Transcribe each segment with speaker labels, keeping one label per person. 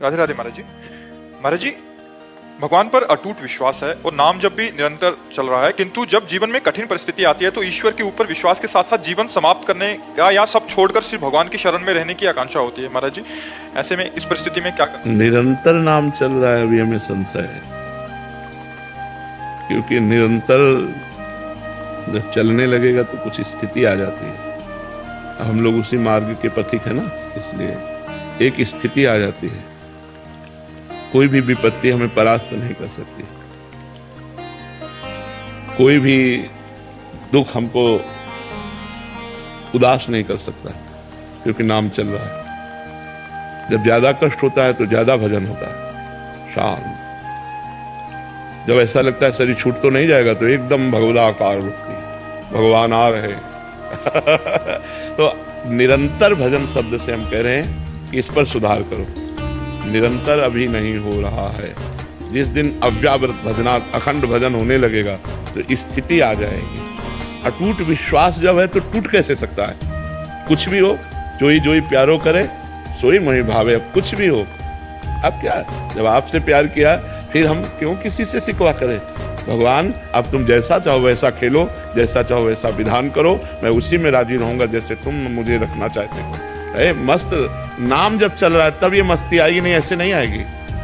Speaker 1: राधे राधे महाराज जी। महाराज जी, भगवान पर अटूट विश्वास है और नाम जब भी निरंतर चल रहा है, किंतु जब जीवन में कठिन परिस्थिति आती है तो ईश्वर के ऊपर विश्वास के साथ साथ जीवन समाप्त करने का या सब छोड़कर सिर्फ भगवान की शरण में रहने की आकांक्षा होती है। महाराज जी, ऐसे में इस परिस्थिति में क्या करना?
Speaker 2: निरंतर नाम चल रहा है अभी हमें संशय है, क्योंकि निरंतर जब चलने लगेगा तो कुछ स्थिति आ जाती है। हम लोग उसी मार्ग के पथिक है ना, इसलिए एक स्थिति आ जाती है। कोई भी विपत्ति हमें परास्त नहीं कर सकती, कोई भी दुख हमको उदास नहीं कर सकता, क्योंकि नाम चल रहा है। जब ज्यादा कष्ट होता है तो ज्यादा भजन होता है, शांत। जब ऐसा लगता है शरीर छूट तो नहीं जाएगा तो एकदम भगवदाकार वृत्ति, भगवान आ रहे तो निरंतर भजन शब्द से हम कह रहे हैं कि इस पर सुधार करो। निरंतर अभी नहीं हो रहा है। जिस दिन अव्यावृत भजना अखंड भजन होने लगेगा तो स्थिति आ जाएगी। अटूट विश्वास जब है तो टूट कैसे सकता है? कुछ भी हो, जोई जोई प्यारो करे सोई मोहि भावे। अब कुछ भी हो, अब क्या, जब आपसे प्यार किया फिर हम क्यों किसी से सिकवा करें? भगवान, अब तुम जैसा चाहो वैसा खेलो, जैसा चाहो वैसा विधान करो, मैं उसी में राजी रहूंगा जैसे तुम मुझे रखना चाहते हो। मस्त नाम जब चल रहा है तब ये मस्ती आएगी, नहीं ऐसे नहीं आएगी।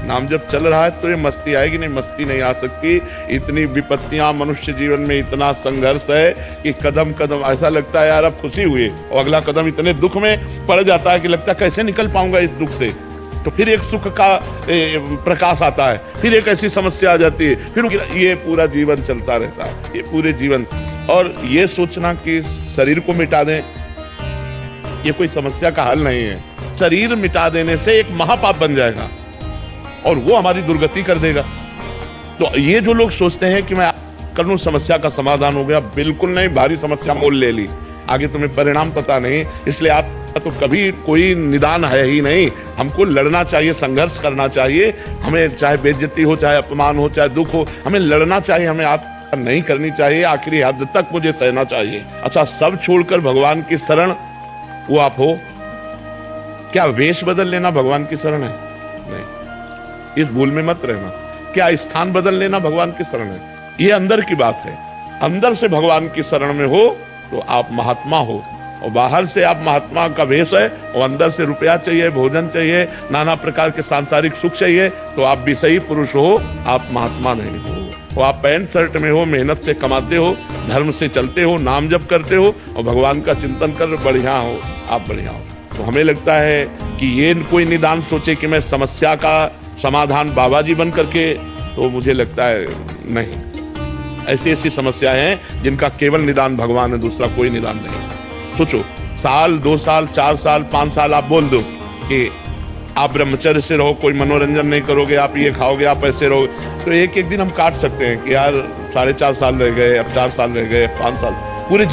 Speaker 2: नाम जब चल रहा है तो ये मस्ती आएगी, नहीं मस्ती नहीं आ सकती। इतनी विपत्तियां मनुष्य जीवन में, इतना संघर्ष है कि कदम कदम ऐसा लगता है यार अब खुशी हुई, और अगला कदम इतने दुख में पड़ जाता है कि लगता है कैसे निकल पाऊंगा इस दुख से। तो फिर एक सुख का प्रकाश आता है, फिर एक ऐसी समस्या आ जाती है, फिर ये पूरा जीवन चलता रहता है, ये पूरे जीवन। और ये सोचना कि शरीर को मिटा दें, ये कोई समस्या का हल नहीं है। शरीर मिटा देने से एक महापाप बन जाएगा और वो हमारी दुर्गति कर देगा। तो ये जो लोग सोचते हैं कि मैं कर लूं समस्या का समाधान हो गया, बिल्कुल नहीं। भारी समस्या मोल ले ली, आगे तुम्हें परिणाम पता नहीं, इसलिए आप तो कभी कोई निदान है ही नहीं। हमको लड़ना चाहिए, संघर्ष करना चाहिए। हमें चाहे बेइज्जती हो, चाहे अपमान हो, चाहे दुख हो, हमें लड़ना चाहिए, हमें आत्महत्या नहीं करनी चाहिए। आखिरी हद तक मुझे सहना चाहिए। अच्छा, सब छोड़कर भगवान की शरण वो आप हो, क्या वेश बदल लेना भगवान की शरण है? नहीं, इस भूल में मत रहना। क्या स्थान बदल लेना भगवान की शरण है? ये अंदर की बात है। अंदर से भगवान की शरण में हो तो आप महात्मा हो, और बाहर से आप महात्मा का वेश है और अंदर से रुपया चाहिए, भोजन चाहिए, नाना प्रकार के सांसारिक सुख चाहिए, तो आप विषयी पुरुष हो, आप महात्मा नहीं हो। वो आप पैंट शर्ट में हो, मेहनत से कमाते हो, धर्म से चलते हो, नाम जप करते हो और भगवान का चिंतन कर बढ़िया हो, आप बढ़िया हो। तो हमें लगता है कि ये कोई निदान सोचे कि मैं समस्या का समाधान बाबा जी बन करके, तो मुझे लगता है नहीं। ऐसी ऐसी समस्याएं हैं जिनका केवल निदान भगवान है, दूसरा कोई निदान नहीं। सोचो, साल 2 साल 4 साल 5 साल आप बोल दो कि आप ब्रह्मचर्य से रहो, कोई मनोरंजन नहीं करोगे, आप ये खाओगे, आप ऐसे रहोगे, तो एक एक दिन हम काट सकते हैं कि यार 4.5 साल रह गए, अब 4 साल रह गए, 5 साल, पूरी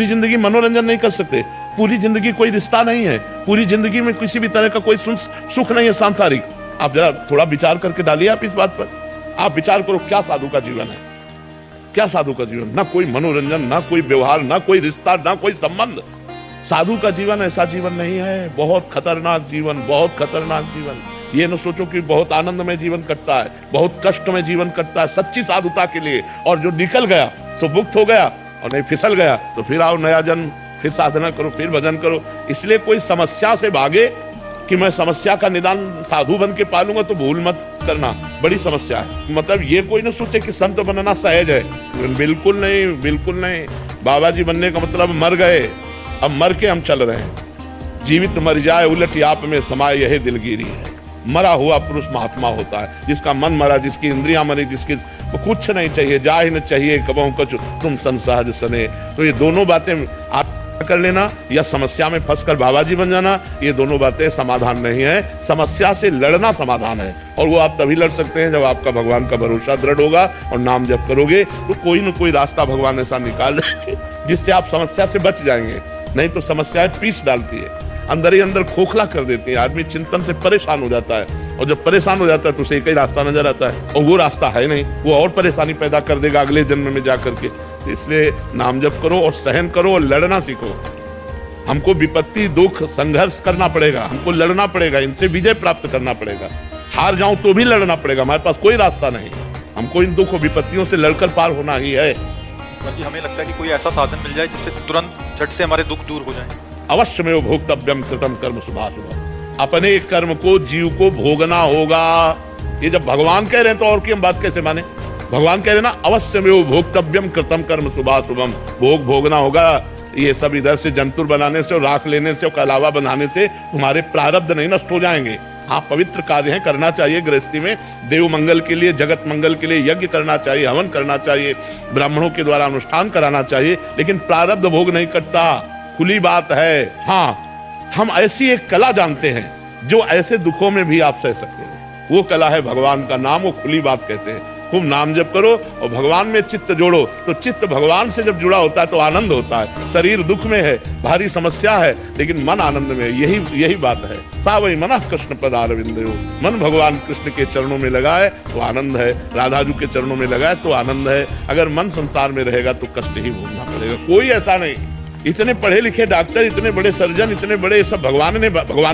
Speaker 2: जिंदगी मनोरंजन नहीं कर सकते। पूरी जिंदगी कोई रिश्ता नहीं है, पूरी जिंदगी में किसी भी तरह का कोई सुख नहीं है सांसारिक। आप जरा थोड़ा विचार करके डालिए आप इस बात पर। आप विचार करो, क्या साधु का जीवन है? क्या साधु का जीवन? ना कोई मनोरंजन, ना कोई व्यवहार, ना कोई रिश्ता, ना कोई संबंध। साधु का जीवन ऐसा जीवन नहीं है। बहुत खतरनाक जीवन, बहुत खतरनाक जीवन। ये न सोचो कि बहुत आनंद में जीवन कटता है, बहुत कष्ट में जीवन कटता है सच्ची साधुता के लिए। और जो निकल गया सो मुक्त हो गया, और नहीं फिसल गया तो फिर आओ नया जन्म, फिर साधना करो, फिर भजन करो। इसलिए कोई समस्या से भागे कि मैं समस्या का निदान साधु बन के पालूंगा, तो भूल मत करना, बड़ी समस्या है। मतलब ये कोई ना सोचे कि संत बनना सहज है, बिल्कुल नहीं, बिल्कुल नहीं। बाबा जी बनने का मतलब मर गए, अब मर के हम चल रहे हैं। जीवित मर जाए उलट आप में समाये यही दिलगिरी है। मरा हुआ पुरुष महात्मा होता है, जिसका मन मरा, जिसकी इंद्रियां मरी, जिसकी कुछ नहीं चाहिए, जा ही न चाहिए कबहू कछु तुम संसहज सने। तो ये दोनों बातें आप कर लेना या समस्या में फंसकर बाबा जी बन जाना, ये दोनों बातें समाधान नहीं है। समस्या से लड़ना समाधान है, और वो आप तभी लड़ सकते हैं जब आपका भगवान का भरोसा दृढ़ होगा और नाम जप करोगे, तो कोई न कोई रास्ता भगवान ऐसा निकाल देंगे जिससे आप समस्या से बच जाएंगे। नहीं तो समस्याएं पीस डालती है, अंदर ही अंदर खोखला कर देती है। आदमी चिंतन से परेशान हो जाता है, और जब परेशान हो जाता है तो उसे एक ही रास्ता नजर आता है, और वो रास्ता है नहीं, वो और परेशानी पैदा कर देगा अगले जन्म में जा करके। इसलिए नाम जप करो और सहन करो और लड़ना सीखो। हमको विपत्ति दुख संघर्ष करना पड़ेगा, हमको लड़ना पड़ेगा, इनसे विजय प्राप्त करना पड़ेगा। हार जाऊं तो भी लड़ना पड़ेगा, हमारे पास कोई रास्ता नहीं, हमको इन दुख विपत्तियों से लड़कर पार होना ही है।
Speaker 1: बल्कि हमें लगता है कि कोई ऐसा साधन मिल जाए जिससे तुरंत झट से हमारे दुख दूर हो जाए।
Speaker 2: अवश्य में भोक्तव्यम कृतम कर्म शुभाशुभम, अपने कर्म को जीव को भोगना होगा। ये जब भगवान कह रहे हैं तो और की हम बात कैसे माने? भगवान कह रहे हैं ना, अवश्य में भोक्तव्यम कृतम कर्म शुभाशुभम, भोग भोगना होगा। ये सब इधर से जंतुर बनाने से और राख लेने से और कलावा बनाने से तुम्हारे प्रारब्ध नहीं नष्ट हो जाएंगे। हाँ, पवित्र कार्य है, करना चाहिए गृहस्थी में, देव मंगल के लिए, जगत मंगल के लिए यज्ञ करना चाहिए, हवन करना चाहिए, ब्राह्मणों के द्वारा अनुष्ठान कराना चाहिए, लेकिन प्रारब्ध भोग नहीं कटता, खुली बात है। हाँ, हम ऐसी एक कला जानते हैं जो ऐसे दुखों में भी आप सह सकते हैं। वो कला है भगवान का नाम, वो खुली बात कहते हैं। खूब नाम जप करो और भगवान में चित्त जोड़ो, तो चित्त भगवान से जब जुड़ा होता है तो आनंद होता है। शरीर दुख में है, भारी समस्या है, लेकिन मन आनंद में है। यही बात है। सा वही मन कृष्ण पदारविंदयो, मन भगवान कृष्ण के चरणों में लगा है तो आनंद है, राधा जी के चरणों में लगा है तो आनंद है। अगर मन संसार में रहेगा तो कष्ट ही भोगना पड़ेगा। कोई ऐसा नहीं, इतने पढ़े लिखे डॉक्टर, इतने बड़े सर्जन, इतने बड़े सब भगवान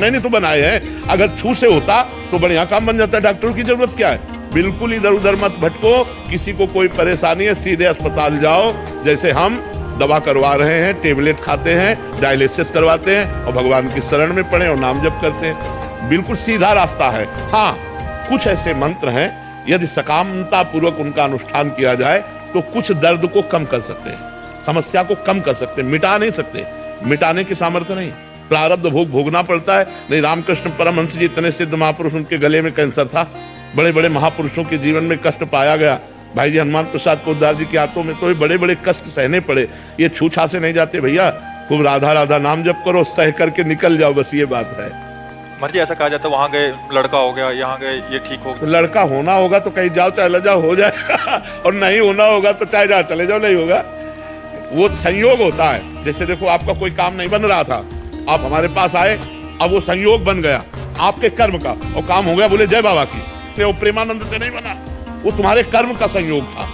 Speaker 2: ने तो बनाए हैं। अगर छू से होता तो बढ़िया काम बन जाता है। डॉक्टरों की जरूरत क्या है? बिल्कुल इधर उधर मत भटको, किसी को कोई परेशानी है सीधे अस्पताल जाओ। जैसे हम दवा करवा रहे हैं, टेबलेट खाते हैं, डायलिसिस करवाते हैं और भगवान की शरण में पड़े और नाम जप करते हैं। बिल्कुल सीधा रास्ता है। हाँ, कुछ ऐसे मंत्र हैं, यदि सकामता पूर्वक उनका अनुष्ठान किया जाए तो कुछ दर्द को कम कर सकते हैं, समस्या को कम कर सकते हैं, मिटा नहीं सकते, मिटाने की सामर्थ्य नहीं। प्रारब्ध भोग भोगना पड़ता है। नहीं, रामकृष्ण परमहंस जी इतने सिद्ध महापुरुष, उनके गले में कैंसर था। बड़े बड़े महापुरुषों के जीवन में कष्ट पाया गया। भाई जी हनुमान प्रसाद पोद्दार जी के हाथों में तो बड़े बड़े कष्ट सहने पड़े। ये छूछा से नहीं जाते भैया। खूब राधा राधा नाम जप करो, सह करके निकल जाओ, बस ये बात है।
Speaker 1: मर्जी ऐसा कहा जाता है, वहां गए लड़का हो गया, यहाँ गए ये ठीक हो गया।
Speaker 2: तो लड़का होना होगा तो कहीं जाओ चाहे जाओ, हो जाएगा और नहीं होना होगा तो चाहे जाओ चले जाओ, नहीं होगा। वो संयोग होता है। जैसे देखो, आपका कोई काम नहीं बन रहा था, आप हमारे पास आए, अब वो संयोग बन गया आपके कर्म का और काम हो गया, बोले जय बाबा की। वो प्रेमानंद से नहीं बना, वो तुम्हारे कर्म का संयोग था,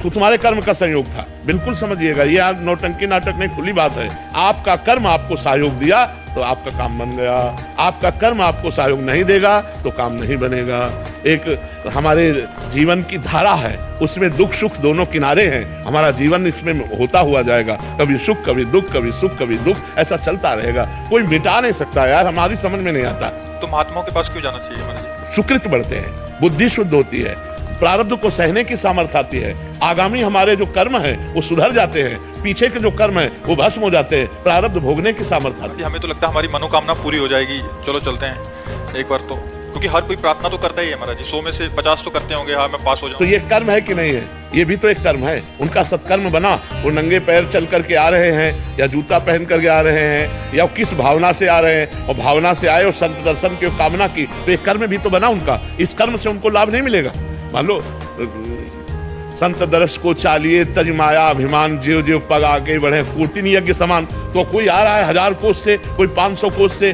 Speaker 2: वो तुम्हारे कर्म का संयोग था। बिल्कुल समझिएगा, ये आज नौटंकी नाटक नहीं, खुली बात है। आपका कर्म आपको सहयोग दिया तो आपका काम बन गया, आपका कर्म आपको सहयोग नहीं देगा तो काम नहीं बनेगा। एक हमारे जीवन की धारा है, उसमें दुख सुख दोनों किनारे हैं। हमारा जीवन इसमें होता हुआ जाएगा, कभी सुख कभी दुख, कभी सुख कभी दुख, ऐसा चलता रहेगा। कोई मिटा नहीं सकता यार, हमारी समझ में नहीं आता।
Speaker 1: तो महात्माओं के पास क्यों जाना चाहिए महाराज?
Speaker 2: सुकृत बढ़ते हैं, बुद्धि शुद्ध होती है, प्रारब्ध को सहने की सामर्थ्य आती है, आगामी हमारे जो कर्म है वो सुधर जाते हैं, पीछे के जो कर्म है वो भस्म हो जाते हैं, प्रारब्ध भोगने की सामर्थ्य आती है।
Speaker 1: हमें तो लगता है हमारी मनोकामना पूरी हो जाएगी, चलो चलते हैं एक बार तो, क्योंकि हर कोई प्रार्थना तो करता ही है महाराज जी। 100 में से 50 तो करते होंगे, हाँ मैं पास हो जाऊं।
Speaker 2: तो ये कर्म है कि नहीं है? ये भी तो एक कर्म है। उनका सत्कर्म बना, वो नंगे पैर चल करके आ रहे हैं या जूता पहन करके आ रहे हैं या किस भावना से आ रहे हैं, और भावना से आए और संत दर्शन की कामना की, तो एक कर्म भी तो बना उनका। इस कर्म से उनको लाभ नहीं मिलेगा। मान लो संत दर्श को चालिए तज माया अभिमान, जीव जीव पग आगे बढ़े कोटिन यज्ञ समान। तो कोई आ रहा है 1000 कोस से, कोई 500 कोस से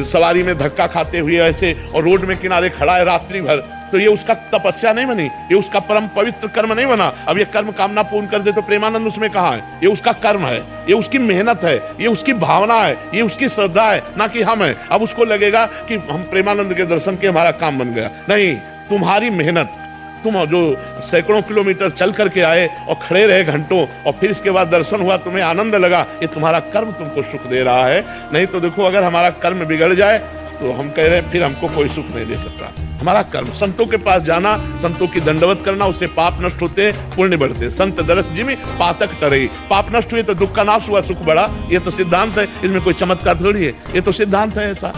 Speaker 2: सवारी में धक्का खाते हुए ऐसे, और रोड में किनारे खड़ा है रात्रि भर, तो ये उसका तपस्या नहीं बनी, ये उसका परम पवित्र कर्म नहीं बना। अब ये कर्म कामना पूर्ण कर दे तो प्रेमानंद उसमें कहाँ है? ये उसका कर्म है, ये उसकी मेहनत है, ये उसकी भावना है, ये उसकी श्रद्धा है, ना कि हम है। अब उसको लगेगा कि हम प्रेमानंद के दर्शन के हमारा काम बन गया। नहीं, तुम्हारी मेहनत, तुम जो सैकड़ों किलोमीटर चल करके आए और खड़े रहे घंटों और फिर इसके बाद दर्शन हुआ, तुम्हें आनंद लगा, ये तुम्हारा कर्म तुमको सुख दे रहा है। नहीं तो देखो, अगर हमारा कर्म बिगड़ जाए तो हम कह रहे हैं फिर हमको कोई सुख नहीं दे सकता। हमारा कर्म, संतों के पास जाना, संतों की दंडवत करना, उससे पाप नष्ट होते हैं, पुण्य बढ़ते हैं। संत दरस जी में पातक तरई, पाप नष्ट हुए तो दुख का नाश हुआ, सुख बढ़ा। ये तो सिद्धांत है, इसमें कोई चमत्कार थोड़ी है, ये तो सिद्धांत है ऐसा।